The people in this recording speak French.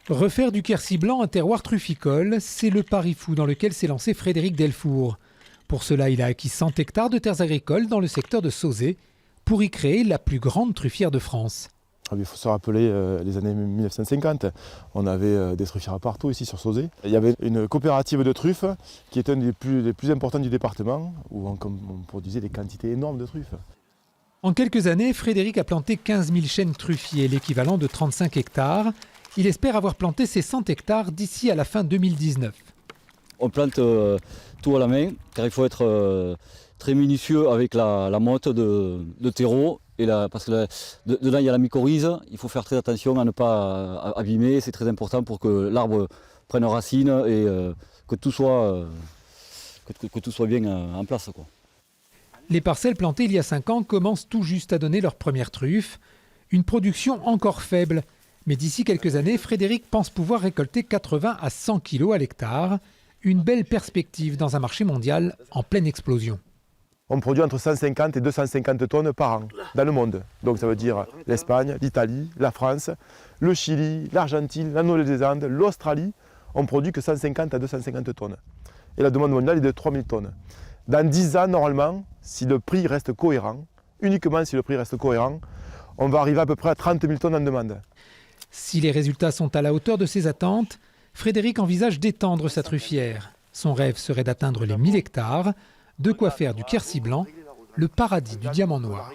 Refaire du Quercy blanc un terroir trufficole, c'est le pari fou dans lequel s'est lancé Frédéric Delfour. Pour cela, il a acquis 100 hectares de terres agricoles dans le secteur de Sauzet pour y créer la plus grande truffière de France. Il faut se rappeler les années 1950. On avait des truffières partout ici sur Sauzet. Il y avait une coopérative de truffes qui était une des plus importantes du département où on produisait des quantités énormes de truffes. En quelques années, Frédéric a planté 15 000 chênes truffiers, l'équivalent de 35 hectares. Il espère avoir planté ses 100 hectares d'ici à la fin 2019. On plante tout à la main car il faut être très minutieux avec la motte de terreau. Parce que dedans il y a la mycorhize, il faut faire très attention à ne pas abîmer, c'est très important pour que l'arbre prenne racine et que tout soit bien en place, quoi. Les parcelles plantées il y a 5 ans commencent tout juste à donner leurs premières truffes. Une production encore faible, mais d'ici quelques années, Frédéric pense pouvoir récolter 80 à 100 kilos à l'hectare. Une belle perspective dans un marché mondial en pleine explosion. On produit entre 150 et 250 tonnes par an dans le monde. Donc ça veut dire l'Espagne, l'Italie, la France, le Chili, l'Argentine, la Nouvelle-Zélande, l'Australie. On ne produit que 150 à 250 tonnes. Et la demande mondiale est de 3000 tonnes. Dans 10 ans, normalement, si le prix reste cohérent, uniquement si le prix reste cohérent, on va arriver à peu près à 30 000 tonnes en demande. Si les résultats sont à la hauteur de ses attentes, Frédéric envisage d'étendre sa truffière. Son rêve serait d'atteindre les 1000 hectares, de quoi faire du Quercy blanc le paradis du diamant noir.